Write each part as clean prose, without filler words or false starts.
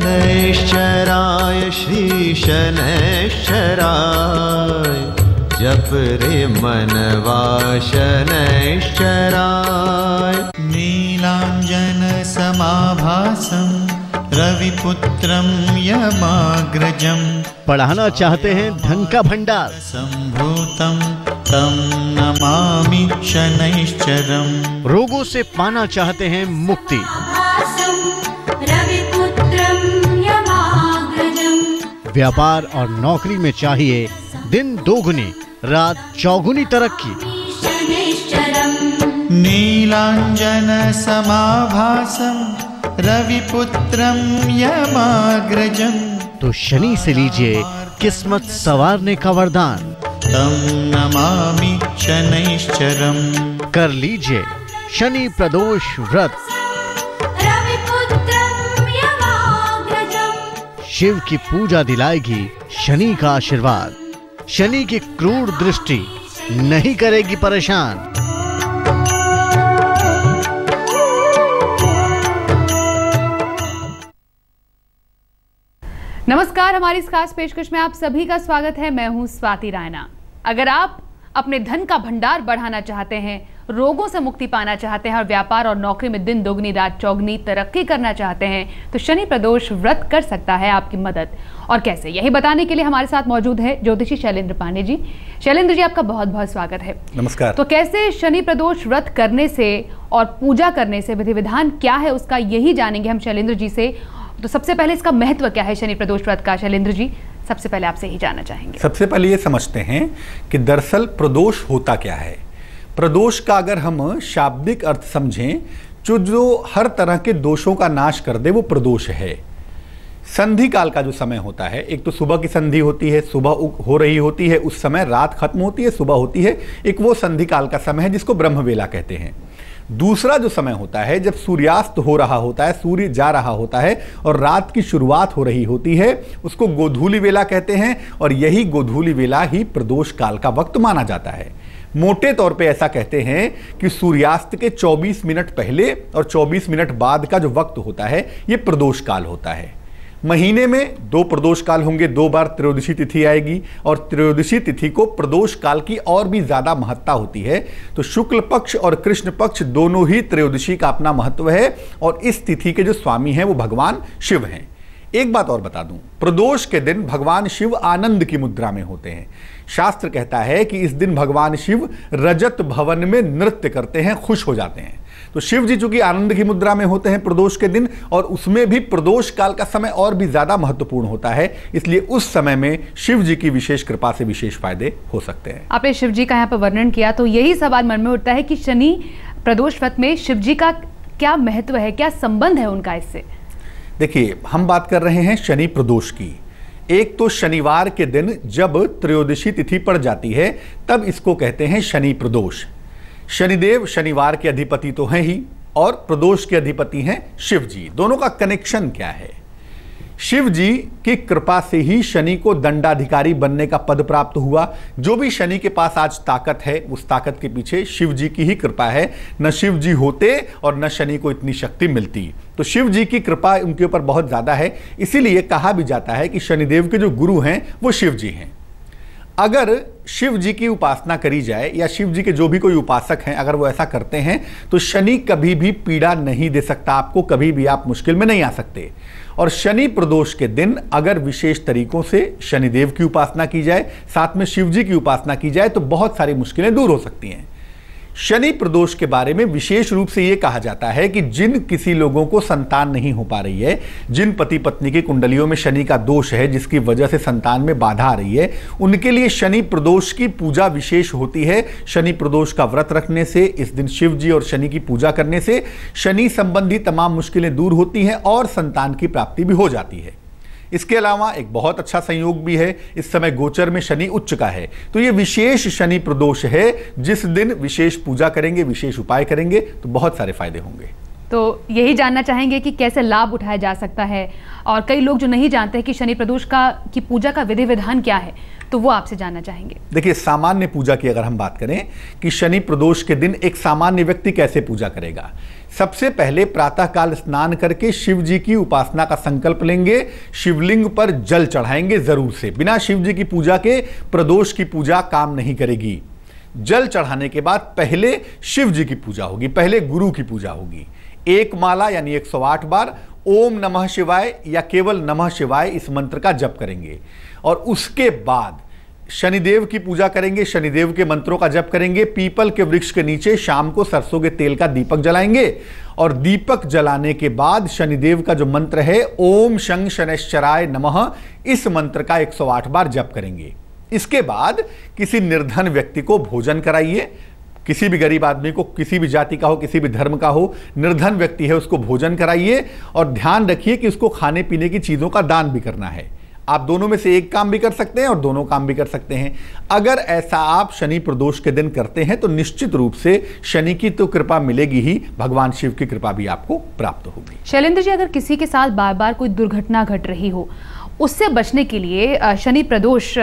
शनैश्चराय श्री शनैश्चराय जप रे मनवा शनैश्चराय। नीलांजन समाभासं रविपुत्रं यमाग्रजं बढ़ाना चाहते हैं धन का भंडार, संभूतं तं नमामि शनैश्चरम्। रोगों से पाना चाहते हैं मुक्ति, व्यापार और नौकरी में चाहिए दिन दोगुनी रात चौगुनी तरक्की। नीलांजन समाभासं रविपुत्रं यमाग्रजं तो शनि से लीजिए किस्मत संवारने का वरदान, तं नमामि शनैश्चरम्। कर लीजिए शनि प्रदोष व्रत। शिव की पूजा दिलाएगी शनि का आशीर्वाद, शनि की क्रूर दृष्टि नहीं करेगी परेशान। नमस्कार, हमारी इस खास पेशकश में आप सभी का स्वागत है। मैं हूं स्वाति रायना। अगर आप अपने धन का भंडार बढ़ाना चाहते हैं, रोगों से मुक्ति पाना चाहते हैं और व्यापार और नौकरी में दिन दोगुनी रात चौगुनी तरक्की करना चाहते हैं, तो शनि प्रदोष व्रत कर सकता है आपकी मदद। और कैसे, यही बताने के लिए हमारे साथ मौजूद है ज्योतिषी शैलेंद्र पांडे जी। शैलेंद्र जी, आपका बहुत बहुत स्वागत है। नमस्कार। तो कैसे शनि प्रदोष व्रत करने से और पूजा करने से विधि विधान क्या है, उसका यही जानेंगे हम शैलेंद्र जी से। तो सबसे पहले इसका महत्व क्या है शनि प्रदोष व्रत का, शैलेंद्र जी सबसे पहले आपसे ही जानना चाहेंगे। सबसे पहले ये समझते हैं कि दरअसल प्रदोष होता क्या है। प्रदोष का अगर हम शाब्दिक अर्थ समझें, जो हर तरह के दोषों का नाश कर दे, वो प्रदोष है। संधि काल का जो समय होता है, एक तो सुबह की संधि होती है, सुबह हो रही होती है, उस समय रात खत्म होती है, सुबह होती है, एक वो संधि काल का समय है जिसको ब्रह्मवेला कहते हैं। दूसरा जो समय होता है जब सूर्यास्त हो रहा होता है, सूर्य जा रहा होता है और रात की शुरुआत हो रही होती है, उसको गोधूली वेला कहते हैं। और यही गोधूली वेला ही प्रदोष काल का वक्त माना जाता है। मोटे तौर पे ऐसा कहते हैं कि सूर्यास्त के 24 मिनट पहले और 24 मिनट बाद का जो वक्त होता है, ये प्रदोष काल होता है। महीने में 2 प्रदोष काल होंगे, 2 बार त्रयोदशी तिथि आएगी और त्रयोदशी तिथि को प्रदोष काल की और भी ज्यादा महत्ता होती है। तो शुक्ल पक्ष और कृष्ण पक्ष दोनों ही त्रयोदशी का अपना महत्व है और इस तिथि के जो स्वामी हैं वो भगवान शिव हैं। एक बात और बता दूं, प्रदोष के दिन भगवान शिव आनंद की मुद्रा में होते हैं। शास्त्र कहता है कि इस दिन भगवान शिव रजत भवन में नृत्य करते हैं, खुश हो जाते हैं। तो शिव जी चूंकि आनंद की मुद्रा में होते हैं प्रदोष के दिन, और उसमें भी प्रदोष काल का समय और भी ज्यादा महत्वपूर्ण होता है, इसलिए उस समय में शिव जी की विशेष कृपा से विशेष फायदे हो सकते हैं। आपने शिव जी का यहाँ पर वर्णन किया, तो यही सवाल मन में उठता है कि शनि प्रदोष व्रत में शिव जी का क्या महत्व है, क्या संबंध है उनका इससे? देखिए, हम बात कर रहे हैं शनि प्रदोष की। एक तो शनिवार के दिन जब त्रयोदशी तिथि पड़ जाती है, तब इसको कहते हैं शनि प्रदोष। शनिदेव शनिवार के अधिपति तो हैं ही और प्रदोष के अधिपति हैं शिव जी। दोनों का कनेक्शन क्या है? शिव जी की कृपा से ही शनि को दंडाधिकारी बनने का पद प्राप्त हुआ। जो भी शनि के पास आज ताकत है, उस ताकत के पीछे शिव जी की ही कृपा है। न शिव जी होते और न शनि को इतनी शक्ति मिलती। तो शिव जी की कृपा उनके ऊपर बहुत ज्यादा है। इसीलिए कहा भी जाता है कि शनिदेव के जो गुरु हैं वो शिव जी हैं। अगर शिव जी की उपासना करी जाए या शिव जी के जो भी कोई उपासक हैं, अगर वो ऐसा करते हैं, तो शनि कभी भी पीड़ा नहीं दे सकता आपको, कभी भी आप मुश्किल में नहीं आ सकते। और शनि प्रदोष के दिन अगर विशेष तरीकों से शनिदेव की उपासना की जाए, साथ में शिव जी की उपासना की जाए, तो बहुत सारी मुश्किलें दूर हो सकती हैं। शनि प्रदोष के बारे में विशेष रूप से यह कहा जाता है कि जिन किसी लोगों को संतान नहीं हो पा रही है, जिन पति पत्नी की कुंडलियों में शनि का दोष है, जिसकी वजह से संतान में बाधा आ रही है, उनके लिए शनि प्रदोष की पूजा विशेष होती है। शनि प्रदोष का व्रत रखने से, इस दिन शिव जी और शनि की पूजा करने से शनि संबंधी तमाम मुश्किलें दूर होती हैं और संतान की प्राप्ति भी हो जाती है। इसके अलावा एक बहुत अच्छा संयोग भी है, इस समय गोचर में शनि उच्च का है। तो ये विशेष शनि प्रदोष है, जिस दिन विशेष पूजा करेंगे, विशेष उपाय करेंगे तो बहुत सारे फायदे होंगे। तो यही जानना चाहेंगे कि कैसे लाभ उठाया जा सकता है, और कई लोग जो नहीं जानते कि शनि प्रदोष की पूजा का विधि विधान क्या है, तो वो आपसे जानना चाहेंगे। देखिए, सामान्य पूजा की अगर हम बात करें कि शनि प्रदोष के दिन एक सामान्य व्यक्ति कैसे पूजा करेगा। सबसे पहले प्रातःकाल स्नान करके शिव जी की उपासना का संकल्प लेंगे, शिवलिंग पर जल चढ़ाएंगे जरूर से। बिना शिव जी की पूजा के प्रदोष की पूजा काम नहीं करेगी। जल चढ़ाने के बाद पहले शिव जी की पूजा होगी, पहले गुरु की पूजा होगी। एक माला यानी 108 बार ओम नमः शिवाय या केवल नमः शिवाय इस मंत्र का जप करेंगे और उसके बाद शनिदेव की पूजा करेंगे, शनिदेव के मंत्रों का जप करेंगे। पीपल के वृक्ष के नीचे शाम को सरसों के तेल का दीपक जलाएंगे और दीपक जलाने के बाद शनिदेव का जो मंत्र है ओम शं शनैश्चराय नमः, इस मंत्र का 108 बार जप करेंगे। इसके बाद किसी निर्धन व्यक्ति को भोजन कराइए, किसी भी गरीब आदमी को, किसी भी जाति का हो, किसी भी धर्म का हो, निर्धन व्यक्ति है उसको भोजन कराइए और ध्यान रखिए कि उसको खाने पीने की चीज़ों का दान भी करना है। आप दोनों में से एक काम भी कर सकते हैं और दोनों काम भी कर सकते हैं। अगर ऐसा आप शनि प्रदोष के दिन करते हैं तो निश्चित रूप से शनि की तो कृपा मिलेगी ही, भगवान शिव की कृपा भी आपको प्राप्त होगी। शैलेंद्र जी, अगर किसी के साथ बार बार कोई दुर्घटना घट रही हो, उससे बचने के लिए शनि प्रदोष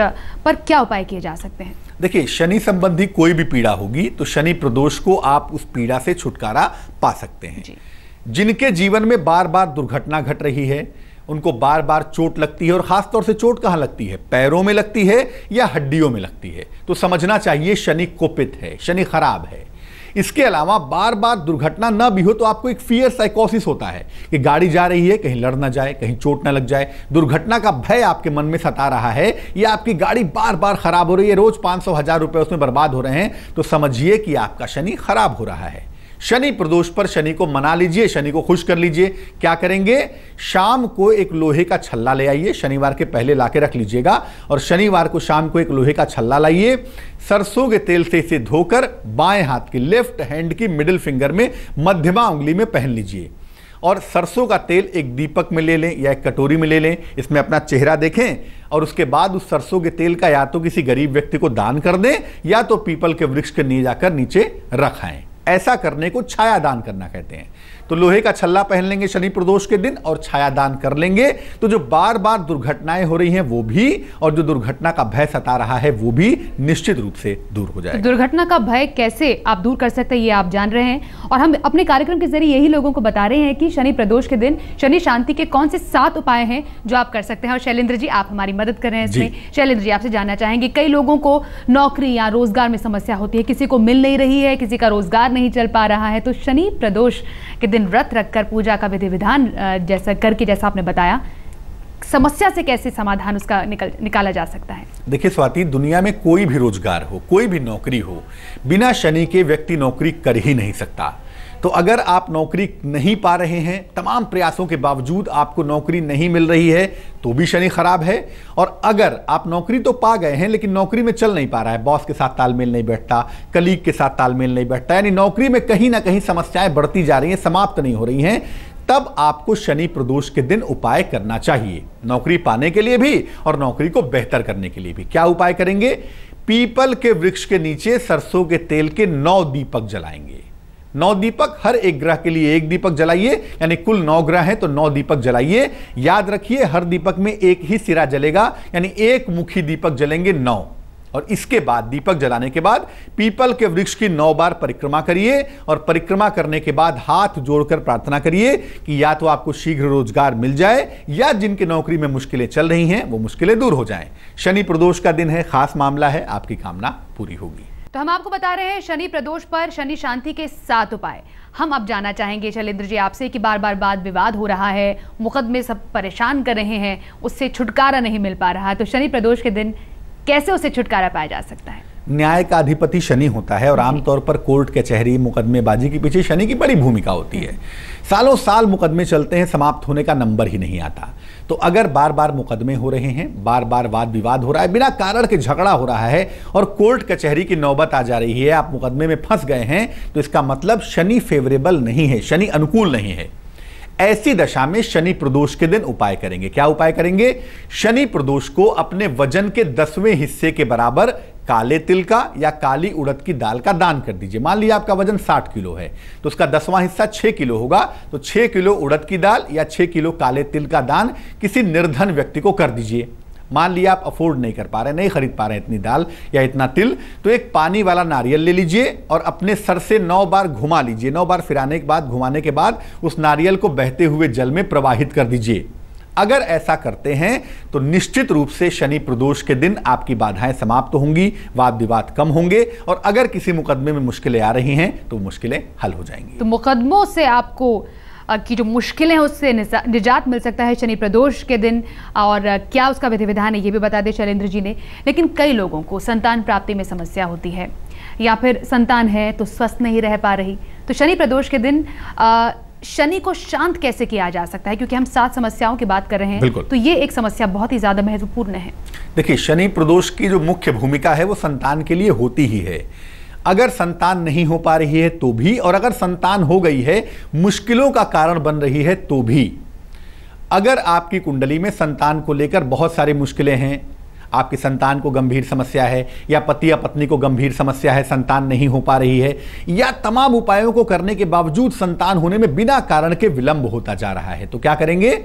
पर क्या उपाय किए जा सकते हैं? देखिए, शनि संबंधी कोई भी पीड़ा होगी तो शनि प्रदोष को आप उस पीड़ा से छुटकारा पा सकते हैं। जिनके जीवन में बार बार दुर्घटना घट रही है, उनको बार बार चोट लगती है और खासतौर से चोट कहाँ लगती है, पैरों में लगती है या हड्डियों में लगती है, तो समझना चाहिए शनि कोपित है, शनि खराब है। इसके अलावा बार बार दुर्घटना न भी हो तो आपको एक फियर साइकोसिस होता है कि गाड़ी जा रही है, कहीं लड़ ना जाए, कहीं चोट ना लग जाए, दुर्घटना का भय आपके मन में सता रहा है, या आपकी गाड़ी बार बार खराब हो रही है, रोज 500-1000 रुपए उसमें बर्बाद हो रहे हैं, तो समझिए कि आपका शनि खराब हो रहा है। शनि प्रदोष पर शनि को मना लीजिए, शनि को खुश कर लीजिए। क्या करेंगे, शाम को एक लोहे का छल्ला ले आइए, शनिवार के पहले लाके रख लीजिएगा और शनिवार को शाम को एक लोहे का छल्ला लाइए, सरसों के तेल से इसे धोकर बाएं हाथ की, लेफ्ट हैंड की मिडिल फिंगर में मध्यमा उंगली में पहन लीजिए और सरसों का तेल एक दीपक में ले लें या एक कटोरी में ले लें, इसमें अपना चेहरा देखें और उसके बाद उस सरसों के तेल का या तो किसी गरीब व्यक्ति को दान कर दें या तो पीपल के वृक्ष के नीचे जाकर नीचे रखाएं। ऐसा करने को छाया दान करना कहते हैं। तो लोहे का छल्ला पहन लेंगे शनि प्रदोष के दिन और छाया दान कर लेंगे, तो जो बार बार दुर्घटनाएं हो रही हैं वो भी, और जो दुर्घटना का भय सता रहा है वो भी निश्चित रूप से दूर हो जाएगा। दुर्घटना का भय कैसे आप दूर कर सकते हैं ये आप जान रहे हैं और हम अपने कार्यक्रम के जरिए यही लोगों को बता रहे हैं कि शनि प्रदोष के दिन शनि शांति के कौन से 7 उपाय हैं जो आप कर सकते हैं। और शैलेंद्र जी, आप हमारी मदद कर रहे हैं इसमें। शैलेंद्र जी, आपसे जानना चाहेंगे, कई लोगों को नौकरी या रोजगार में समस्या होती है, किसी को मिल नहीं रही है, किसी का रोजगार नहीं चल पा रहा है, तो शनि प्रदोष के दिन व्रत रखकर पूजा का विधि विधान जैसा करके, जैसा आपने बताया, समस्या से कैसे समाधान उसका निकाला जा सकता है? देखिए स्वाति, दुनिया में कोई भी रोजगार हो, कोई भी नौकरी हो, बिना शनि के व्यक्ति नौकरी कर ही नहीं सकता। तो अगर आप नौकरी नहीं पा रहे हैं, तमाम प्रयासों के बावजूद आपको नौकरी नहीं मिल रही है, तो भी शनि खराब है। और अगर आप नौकरी तो पा गए हैं लेकिन नौकरी में चल नहीं पा रहा है, बॉस के साथ तालमेल नहीं बैठता, कलीग के साथ तालमेल नहीं बैठता, यानी नौकरी में कहीं ना कहीं समस्याएं बढ़ती जा रही हैं, समाप्त नहीं हो रही हैं, तब आपको शनि प्रदोष के दिन उपाय करना चाहिए, नौकरी पाने के लिए भी और नौकरी को बेहतर करने के लिए भी। क्या उपाय करेंगे? पीपल के वृक्ष के नीचे सरसों के तेल के 9 दीपक जलाएंगे। 9 दीपक, हर एक ग्रह के लिए एक दीपक जलाइए, यानी कुल 9 ग्रह हैं तो 9 दीपक जलाइए। याद रखिए, हर दीपक में एक ही सिरा जलेगा, यानी एक मुखी दीपक जलेंगे 9। और इसके बाद दीपक जलाने के बाद पीपल के वृक्ष की 9 बार परिक्रमा करिए और परिक्रमा करने के बाद हाथ जोड़कर प्रार्थना करिए कि या तो आपको शीघ्र रोजगार मिल जाए या जिनकी नौकरी में मुश्किलें चल रही हैं वो मुश्किलें दूर हो जाएं। शनि प्रदोष का दिन है, खास मामला है, आपकी कामना पूरी होगी। तो हम आपको बता रहे हैं शनि प्रदोष पर शनि शांति के 7 उपाय। हम अब जानना चाहेंगे शैलेंद्र जी आपसे कि बार बार वाद विवाद हो रहा है, मुकदमे सब परेशान कर रहे हैं, उससे छुटकारा नहीं मिल पा रहा है, तो शनि प्रदोष के दिन कैसे उसे छुटकारा पाया जा सकता है? न्याय का अधिपति शनि होता है और आमतौर पर कोर्ट कचहरी मुकदमेबाजी के पीछे शनि की बड़ी भूमिका होती है। सालों साल मुकदमे चलते हैं, समाप्त होने का नंबर ही नहीं आता। तो अगर बार बार मुकदमे हो रहे हैं, बार बार वाद विवाद हो रहा है, बिना कारण के झगड़ा हो रहा है और कोर्ट कचहरी की नौबत आ जा रही है, आप मुकदमे में फंस गए हैं, तो इसका मतलब शनि फेवरेबल नहीं है, शनि अनुकूल नहीं है। ऐसी दशा में शनि प्रदोष के दिन उपाय करेंगे। क्या उपाय करेंगे? शनि प्रदोष को अपने वजन के 10वें हिस्से के बराबर काले तिल का या काली उड़द की दाल का दान कर दीजिए। मान लीजिए आपका वजन 60 किलो है तो उसका 10वां हिस्सा 6 किलो होगा, तो 6 किलो उड़द की दाल या 6 किलो काले तिल का दान किसी निर्धन व्यक्ति को कर दीजिए। मान लिया आप अफोर्ड नहीं कर पा रहे, नहीं खरीद पा रहे इतनी दाल या इतना तिल, तो एक पानी वाला नारियल ले लीजिए और अपने सर से 9 बार घुमा लीजिए। 9 बार फिराने के बाद, घुमाने के बाद उस नारियल को बहते हुए जल में प्रवाहित कर दीजिए। अगर ऐसा करते हैं तो निश्चित रूप से शनि प्रदोष के दिन आपकी बाधाएं समाप्त होंगी, वाद विवाद कम होंगे, और अगर किसी मुकदमे में मुश्किलें आ रही हैं तो मुश्किलें हल हो जाएंगी। तो मुकदमों से आपको की जो मुश्किलें हैं उससे निजात मिल सकता है शनि प्रदोष के दिन। और क्या उसका विधि विधान है ये भी बता दें शैलेंद्र जी ने। लेकिन कई लोगों को संतान प्राप्ति में समस्या होती है, या फिर संतान है तो स्वस्थ नहीं रह पा रही, तो शनि प्रदोष के दिन शनि को शांत कैसे किया जा सकता है? क्योंकि हम 7 समस्याओं की बात कर रहे हैं, तो ये एक समस्या बहुत ही ज्यादा महत्वपूर्ण है। देखिए, शनि प्रदोष की जो मुख्य भूमिका है वो संतान के लिए होती ही है। अगर संतान नहीं हो पा रही है तो भी, और अगर संतान हो गई है, मुश्किलों का कारण बन रही है तो भी। अगर आपकी कुंडली में संतान को लेकर बहुत सारी मुश्किलें हैं, आपकी संतान को गंभीर समस्या है, या पति या पत्नी को गंभीर समस्या है, संतान नहीं हो पा रही है, या तमाम उपायों को करने के बावजूद संतान होने में बिना कारण के विलंब होता जा रहा है, तो क्या करेंगे?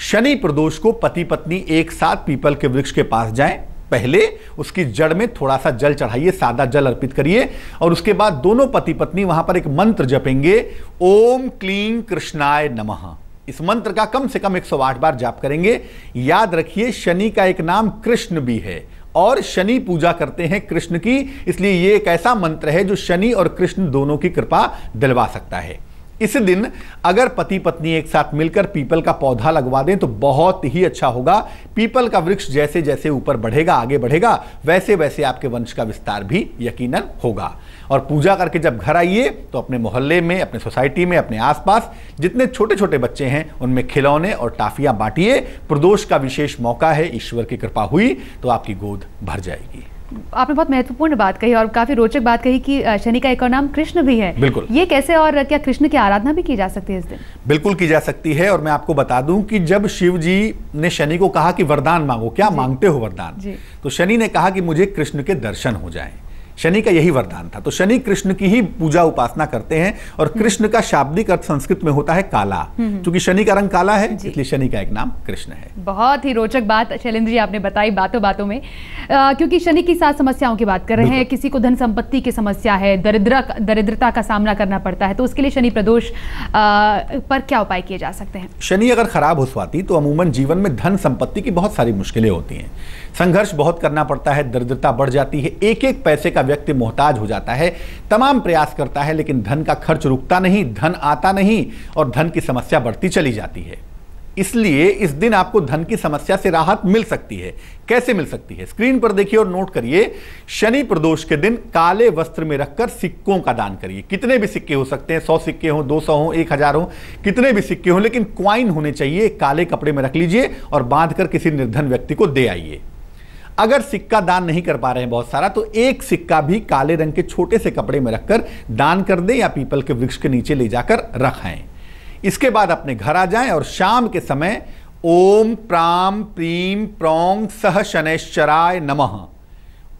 शनि प्रदोष को पति पत्नी एक साथ पीपल के वृक्ष के पास जाएं, पहले उसकी जड़ में थोड़ा सा जल चढ़ाइए, सादा जल अर्पित करिए, और उसके बाद दोनों पति पत्नी वहां पर एक मंत्र जपेंगे, ओम क्लीं कृष्णाय नमः। इस मंत्र का कम से कम 108 बार जाप करेंगे। याद रखिए, शनि का एक नाम कृष्ण भी है, और शनि पूजा करते हैं कृष्ण की, इसलिए यह एक ऐसा मंत्र है जो शनि और कृष्ण दोनों की कृपा दिलवा सकता है। इस दिन अगर पति पत्नी एक साथ मिलकर पीपल का पौधा लगवा दें तो बहुत ही अच्छा होगा। पीपल का वृक्ष जैसे जैसे ऊपर बढ़ेगा, आगे बढ़ेगा, वैसे वैसे आपके वंश का विस्तार भी यकीनन होगा। और पूजा करके जब घर आइए तो अपने मोहल्ले में, अपने सोसाइटी में, अपने आसपास जितने छोटे छोटे बच्चे हैं उनमें खिलौने और टाफियां बांटिए। प्रदोष का विशेष मौका है, ईश्वर की कृपा हुई तो आपकी गोद भर जाएगी। आपने बहुत महत्वपूर्ण बात कही और काफी रोचक बात कही कि शनि का एक और नाम कृष्ण भी है। बिल्कुल। ये कैसे, और क्या कृष्ण की आराधना भी की जा सकती है इस दिन? बिल्कुल की जा सकती है। और मैं आपको बता दूं कि जब शिव जी ने शनि को कहा कि वरदान मांगो, क्या मांगते हो वरदान, तो शनि ने कहा कि मुझे कृष्ण के दर्शन हो जाएं। शनि का यही वरदान था। तो शनि कृष्ण की ही पूजा उपासना करते हैं, और कृष्ण का शाब्दिक अर्थ संस्कृत में होता है काला, क्योंकि शनि का रंग काला है, इसलिए शनि का एक नाम कृष्ण है। बहुत ही रोचक बात शैलेंद्र जी आपने बताई बातों बातों में, क्योंकि शनि की 7 समस्याओं की बात कर रहे हैं। किसी को धन संपत्ति की समस्या है, दरिद्रता का सामना करना पड़ता है, तो उसके लिए शनि प्रदोष पर क्या उपाय किए जा सकते हैं? शनि अगर खराब हो स्वाति तो अमूमन जीवन में धन संपत्ति की बहुत सारी मुश्किलें होती हैं, संघर्ष बहुत करना पड़ता है, दरिद्रता बढ़ जाती है, एक एक पैसे का व्यक्ति मोहताज हो जाता है, तमाम प्रयास करता है लेकिन धन का खर्च रुकता नहीं, धन आता नहीं, और धन की समस्या बढ़ती चली जाती है। इसलिए इस दिन आपको धन की समस्या से राहत मिल सकती है। कैसे मिल सकती है? स्क्रीन पर देखिए और नोट करिए। शनि प्रदोष के दिन काले वस्त्र में रखकर सिक्कों का दान करिए। कितने भी सिक्के हो सकते हैं, 100 सिक्के हो, 200 हो, 1000 हो, कितने भी सिक्के हो, लेकिन क्वाइन होने चाहिए। काले कपड़े में रख लीजिए और बांधकर किसी निर्धन व्यक्ति को दे आइए। अगर सिक्का दान नहीं कर पा रहे हैं बहुत सारा, तो एक सिक्का भी काले रंग के छोटे से कपड़े में रखकर दान कर दें, या पीपल के वृक्ष के नीचे ले जाकर रखें। इसके बाद अपने घर आ जाएं और शाम के समय ओम प्राम प्रीम प्रौंग सह शनैश्चराय नमः,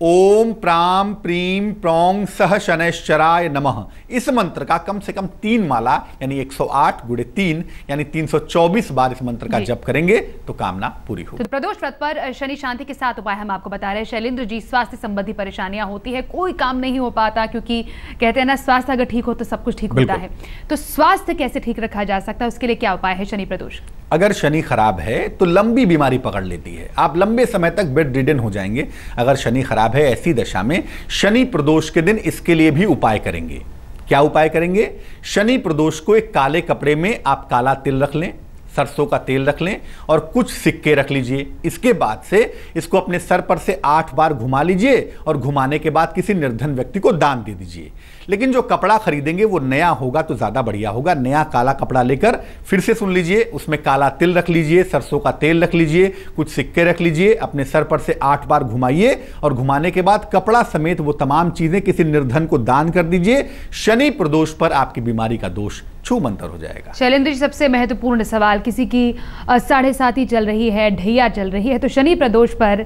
ओम प्राम प्रीम प्रौंग सह शनैश्चराय नमः, इस मंत्र का कम से कम 3 माला यानी 108 × 3 यानी 324 बार इस मंत्र का जप करेंगे तो कामना पूरी होगी। तो प्रदोष व्रत पर शनि शांति के 7 उपाय हम आपको बता रहे हैं। शैलेंद्र जी, स्वास्थ्य संबंधी परेशानियां होती है, कोई काम नहीं हो पाता, क्योंकि कहते हैं ना, स्वास्थ्य अगर ठीक हो तो सब कुछ ठीक होता है। तो स्वास्थ्य कैसे ठीक रखा जा सकता है, उसके लिए क्या उपाय है शनि प्रदोष? अगर शनि खराब है तो लंबी बीमारी पकड़ लेती है, आप लंबे समय तक बेड रिडन हो जाएंगे। अगर शनि खराब है, ऐसी दशा में शनि प्रदोष के दिन इसके लिए भी उपाय करेंगे। क्या उपाय करेंगे? शनि प्रदोष को एक काले कपड़े में आप काला तिल रख लें, सरसों का तेल रख लें और कुछ सिक्के रख लीजिए। इसके बाद से इसको अपने सर पर से 8 बार घुमा लीजिए, और घुमाने के बाद किसी निर्धन व्यक्ति को दान दे दीजिए। लेकिन जो कपड़ा खरीदेंगे वो नया होगा तो ज्यादा बढ़िया होगा। नया काला कपड़ा लेकर, फिर से सुन लीजिए, उसमें काला तिल रख लीजिए, सरसों का तेल रख लीजिए, कुछ सिक्के रख लीजिए, अपने सर पर से 8 बार घुमाइए, और घुमाने के बाद कपड़ा समेत वो तमाम चीजें किसी निर्धन को दान कर दीजिए। शनि प्रदोष पर आपकी बीमारी का दोष छूमंतर हो जाएगा। शैलेंद्र जी, सबसे महत्वपूर्ण सवाल, किसी की 7.5 चल रही है, ढैया चल रही है, तो शनि प्रदोष पर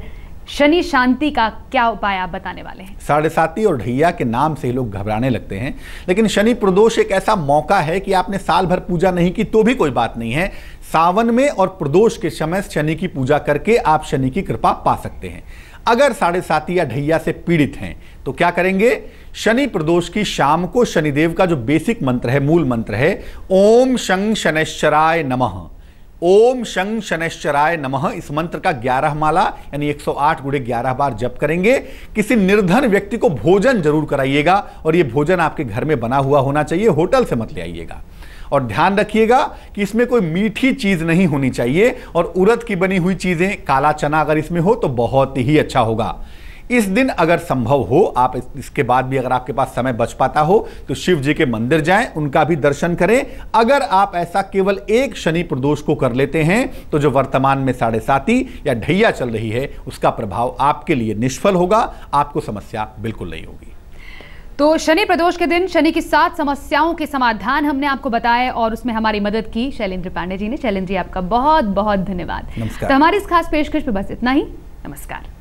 शनि शांति का क्या उपाय आप बताने वाले हैं? साढ़े साती और ढैया के नाम से ही लोग घबराने लगते हैं, लेकिन शनि प्रदोष एक ऐसा मौका है कि आपने साल भर पूजा नहीं की तो भी कोई बात नहीं है। सावन में और प्रदोष के समय शनि की पूजा करके आप शनि की कृपा पा सकते हैं। अगर साढ़े साती या ढैया से पीड़ित हैं तो क्या करेंगे? शनि प्रदोष की शाम को शनिदेव का जो बेसिक मंत्र है, मूल मंत्र है, ओम शं शनैश्चराय नमः, ओम शं शनैश्चराय नमः, इस मंत्र का 11 माला यानी 108 गुणे 11 बार जप करेंगे। किसी निर्धन व्यक्ति को भोजन जरूर कराइएगा और यह भोजन आपके घर में बना हुआ होना चाहिए, होटल से मत ले आइएगा। और ध्यान रखिएगा कि इसमें कोई मीठी चीज नहीं होनी चाहिए और उड़द की बनी हुई चीजें, काला चना अगर इसमें हो तो बहुत ही अच्छा होगा। इस दिन अगर संभव हो, आप इसके बाद भी अगर आपके पास समय बच पाता हो तो शिव जी के मंदिर जाएं, उनका भी दर्शन करें। अगर आप ऐसा केवल एक शनि प्रदोष को कर लेते हैं तो जो वर्तमान में साढ़े साती या ढैया चल रही है उसका प्रभाव आपके लिए निष्फल होगा, आपको समस्या बिल्कुल नहीं होगी। तो शनि प्रदोष के दिन शनि की 7 समस्याओं के समाधान हमने आपको बताए और उसमें हमारी मदद की शैलेंद्र पांडे जी ने। शैलेंद्र जी, आपका बहुत बहुत धन्यवाद। नमस्कार। तो हमारी इस खास पेशकश पे बस इतना ही। नमस्कार।